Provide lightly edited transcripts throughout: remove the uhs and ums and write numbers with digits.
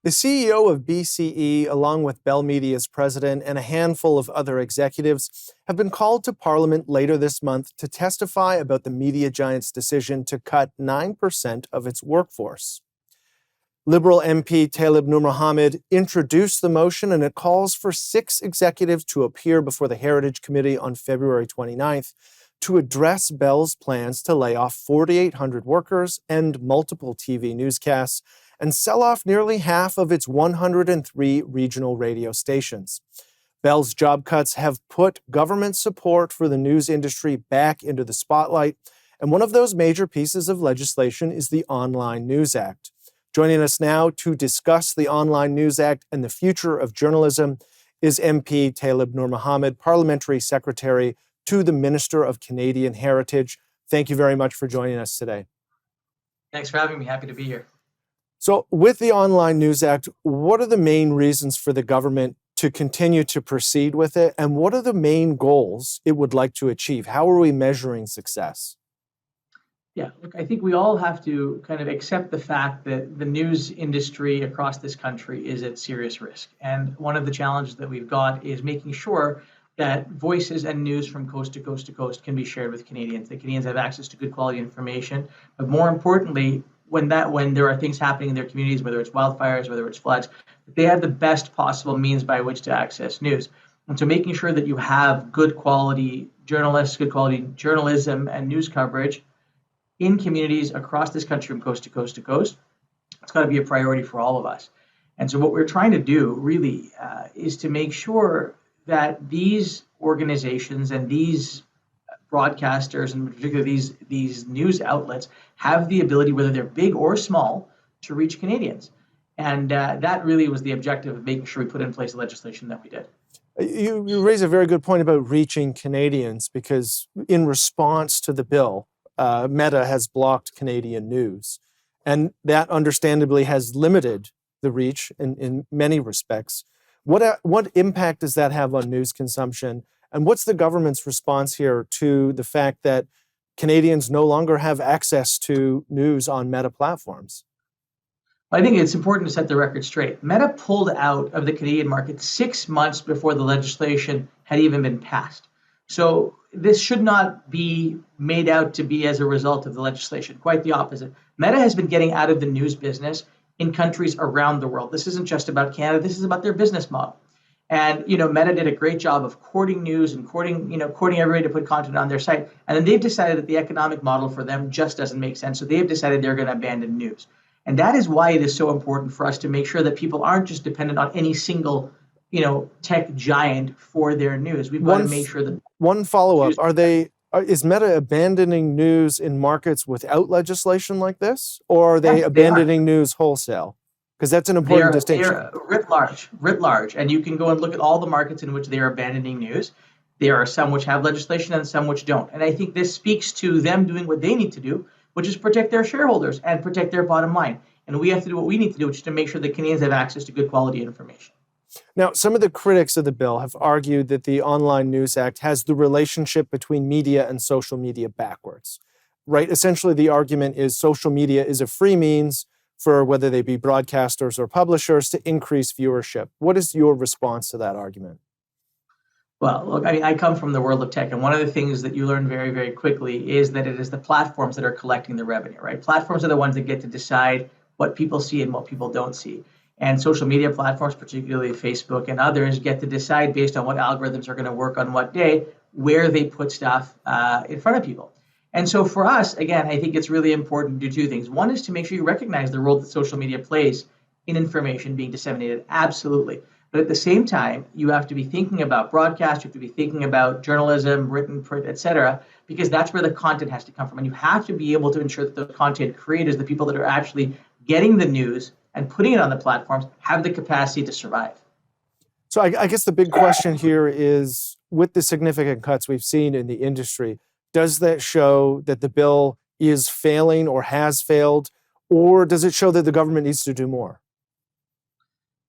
The CEO of BCE, along with Bell Media's president and a handful of other executives, have been called to Parliament later this month to testify about the media giant's decision to cut 9% of its workforce. Liberal MP Taleeb Noormohamed introduced the motion, and it calls for 6 executives to appear before the Heritage Committee on February 29th to address Bell's plans to lay off 4,800 workers and multiple TV newscasts and sell off nearly half of its 103 regional radio stations. Bell's job cuts have put government support for the news industry back into the spotlight, and one of those major pieces of legislation is the Online News Act. Joining us now to discuss the Online News Act and the future of journalism is MP Taleeb Noormohamed, Parliamentary Secretary to the Minister of Canadian Heritage. Thank you very much for joining us today. Thanks for having me. Happy to be here. So with the Online News Act, what are the main reasons for the government to continue to proceed with it? And what are the main goals it would like to achieve? How are we measuring success? Yeah, look, I think we all have to kind of accept the fact that the news industry across this country is at serious risk. And one of the challenges that we've got is making sure that voices and news from coast to coast to coast can be shared with Canadians, that Canadians have access to good quality information. But more importantly, when there are things happening in their communities, whether it's wildfires, whether it's floods, they have the best possible means by which to access news. And so making sure that you have good quality journalists, good quality journalism and news coverage in communities across this country from coast to coast to coast, it's got to be a priority for all of us. And so what we're trying to do really is to make sure that these organizations and these broadcasters, and particularly these news outlets, have the ability, whether they're big or small, to reach Canadians. And that really was the objective of making sure we put in place the legislation that we did. You raise a very good point about reaching Canadians, because in response to the bill, Meta has blocked Canadian news. And that understandably has limited the reach in many respects. What impact does that have on news consumption? And what's the government's response here to the fact that Canadians no longer have access to news on Meta platforms? I think it's important to set the record straight. Meta pulled out of the Canadian market 6 months before the legislation had even been passed. So this should not be made out to be as a result of the legislation. Quite the opposite. Meta has been getting out of the news business in countries around the world. This isn't just about Canada. This is about their business model. And, Meta did a great job of courting news and courting everybody to put content on their site. And then they've decided that the economic model for them just doesn't make sense. So they've decided they're going to abandon news. And that is why it is so important for us to make sure that people aren't just dependent on any single, tech giant for their news. We've got to make sure that... One follow-up. Is Meta abandoning news in markets without legislation like this? Or are they abandoning news wholesale? Because that's an important distinction. They're writ large. And you can go and look at all the markets in which they are abandoning news. There are some which have legislation and some which don't. And I think this speaks to them doing what they need to do, which is protect their shareholders and protect their bottom line. And we have to do what we need to do, which is to make sure that Canadians have access to good quality information. Now, some of the critics of the bill have argued that the Online News Act has the relationship between media and social media backwards, right? Essentially, the argument is social media is a free means for whether they be broadcasters or publishers to increase viewership. What is your response to that argument? Well, look, I come from the world of tech, and one of the things that you learn very, very quickly is that it is the platforms that are collecting the revenue, right? Platforms are the ones that get to decide what people see and what people don't see. And social media platforms, particularly Facebook and others, get to decide based on what algorithms are going to work on what day, where they put stuff in front of people. And so for us, again, I think it's really important to do 2 things. One is to make sure you recognize the role that social media plays in information being disseminated. Absolutely. But at the same time, you have to be thinking about broadcast, you have to be thinking about journalism, written, print, et cetera, because that's where the content has to come from. And you have to be able to ensure that the content creators, the people that are actually getting the news and putting it on the platforms, have the capacity to survive. So I guess the big question here is, with the significant cuts we've seen in the industry, does that show that the bill is failing or has failed, or does it show that the government needs to do more?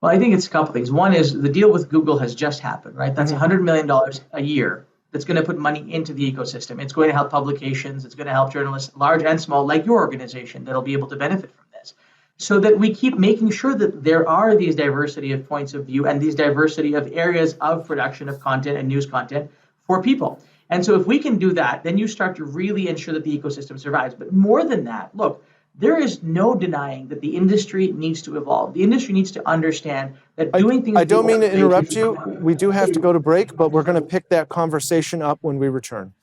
Well, I think it's a couple things. One is the deal with Google has just happened, right? That's $100 million a year that's going to put money into the ecosystem. It's going to help publications. It's going to help journalists, large and small, like your organization, that'll be able to benefit from this. so that we keep making sure that there are these diversity of points of view and these diversity of areas of production of content and news content for people. And so if we can do that, then you start to really ensure that the ecosystem survives. But more than that, look, there is no denying that the industry needs to evolve. The industry needs to understand that doing things. I don't mean to interrupt you. We do have to go to break, but we're going to pick that conversation up when we return.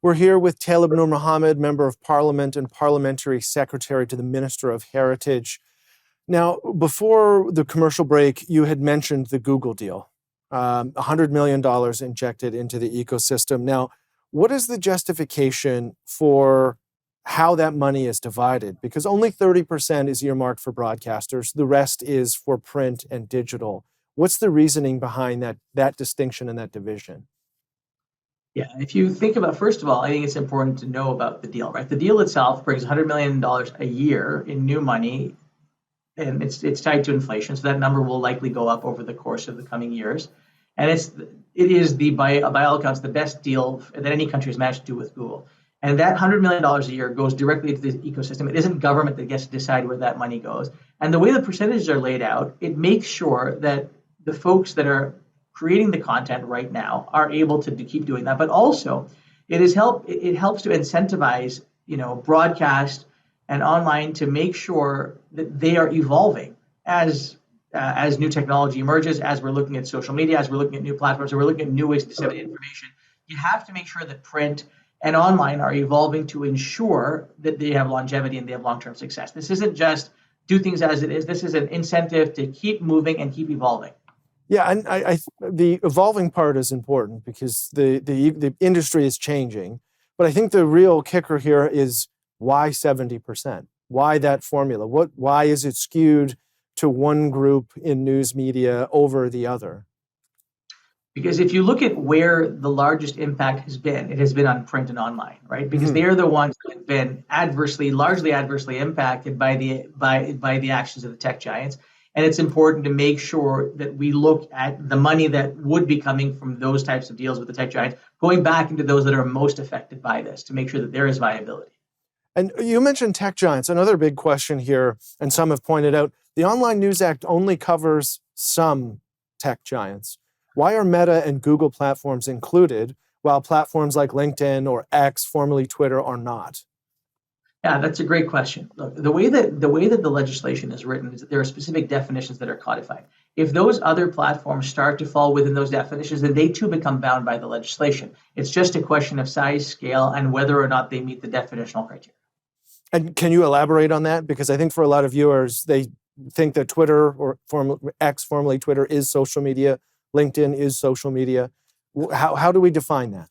We're here with Taleeb Noormohamed, Member of Parliament and Parliamentary Secretary to the Minister of Heritage. Now, before the commercial break, you had mentioned the Google deal, $100 million injected into the ecosystem. Now, what is the justification for how that money is divided? Because only 30% is earmarked for broadcasters. The rest is for print and digital. What's the reasoning behind that distinction and that division? Yeah, if you think about, first of all, I think it's important to know about the deal, right? The deal itself brings $100 million a year in new money, and it's tied to inflation, so that number will likely go up over the course of the coming years. And it is by all accounts the best deal that any country has managed to do with Google. And that $100 million a year goes directly into the ecosystem. It isn't government that gets to decide where that money goes. And the way the percentages are laid out, it makes sure that the folks that are creating the content right now are able to keep doing that. But also, it helps to incentivize, broadcast and online to make sure that they are evolving as new technology emerges, as we're looking at social media, as we're looking at new platforms, as we're looking at new ways to disseminate information. You have to make sure that print and online are evolving to ensure that they have longevity and they have long-term success. This isn't just do things as it is. This is an incentive to keep moving and keep evolving. Yeah, and the evolving part is important because the industry is changing. But I think the real kicker here is why 70%? Why that formula? Why is it skewed to one group in news media over the other? Because if you look at where the largest impact has been, it has been on print and online, right? Because they are the ones that have been largely adversely impacted by the actions of the tech giants. And it's important to make sure that we look at the money that would be coming from those types of deals with the tech giants, going back into those that are most affected by this to make sure that there is viability. And you mentioned tech giants. Another big question here, and some have pointed out, the Online News Act only covers some tech giants. Why are Meta and Google platforms included, while platforms like LinkedIn or X, formerly Twitter, are not? Yeah, that's a great question. Look, the way that the legislation is written is that there are specific definitions that are codified. If those other platforms start to fall within those definitions, then they too become bound by the legislation. It's just a question of size, scale, and whether or not they meet the definitional criteria. And can you elaborate on that? Because I think for a lot of viewers, they think that Twitter or X, formerly Twitter, is social media. LinkedIn is social media. How do we define that?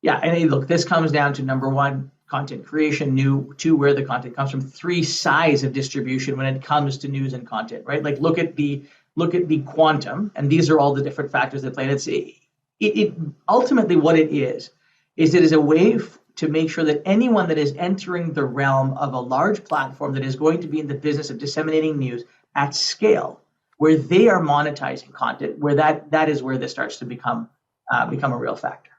Yeah, and look, this comes down to number one, content creation, two, where the content comes from, three, size of distribution when it comes to news and content, right? Like look at the quantum, and these are all the different factors that play. It ultimately what it is a way to make sure that anyone that is entering the realm of a large platform that is going to be in the business of disseminating news at scale, where they are monetizing content, where that is where this starts to become a real factor.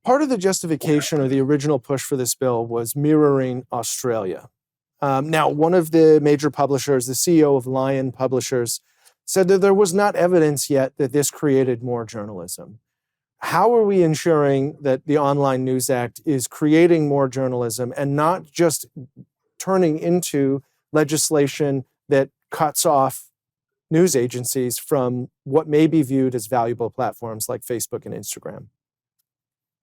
Part of the justification or the original push for this bill was mirroring Australia. Now, one of the major publishers, the CEO of Lion Publishers, said that there was not evidence yet that this created more journalism. How are we ensuring that the Online News Act is creating more journalism and not just turning into legislation that cuts off news agencies from what may be viewed as valuable platforms like Facebook and Instagram?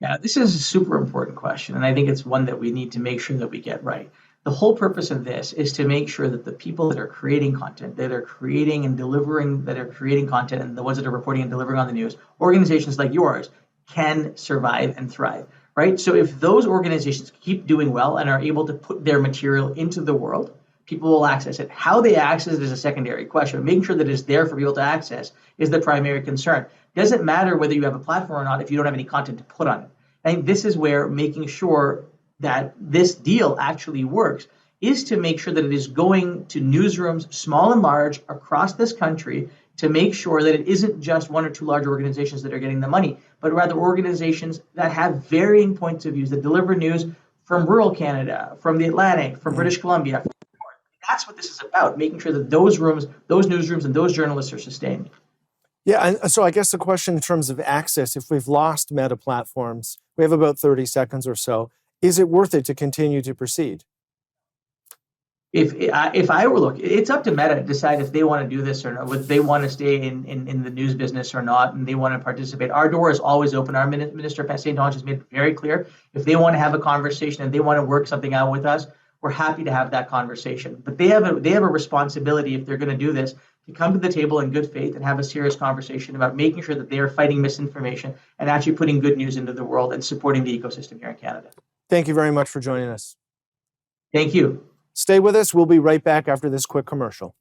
Yeah, this is a super important question, and I think it's one that we need to make sure that we get right. The whole purpose of this is to make sure that the people that are creating content, that are creating content, and the ones that are reporting and delivering on the news, organizations like yours, can survive and thrive, right? So if those organizations keep doing well and are able to put their material into the world, people will access it. How they access it is a secondary question. Making sure that it's there for people to access is the primary concern. Doesn't matter whether you have a platform or not if you don't have any content to put on it. I think this is where making sure that this deal actually works is to make sure that it is going to newsrooms, small and large, across this country to make sure that it isn't just one or two large organizations that are getting the money, but rather organizations that have varying points of view, that deliver news from rural Canada, from the Atlantic, from British Columbia. That's what this is about, making sure that those newsrooms, and those journalists are sustained. Yeah, and so I guess the question in terms of access, if we've lost Meta platforms, we have about 30 seconds or so, is it worth it to continue to proceed? If I were, look, it's up to Meta to decide if they want to do this or not, whether they want to stay in the news business or not, and they want to participate. Our door is always open. Our Minister St. Ange has made it very clear. If they want to have a conversation and they want to work something out with us, we're happy to have that conversation. But they have a responsibility, if they're going to do this, to come to the table in good faith and have a serious conversation about making sure that they are fighting misinformation and actually putting good news into the world and supporting the ecosystem here in Canada. Thank you very much for joining us. Thank you. Stay with us. We'll be right back after this quick commercial.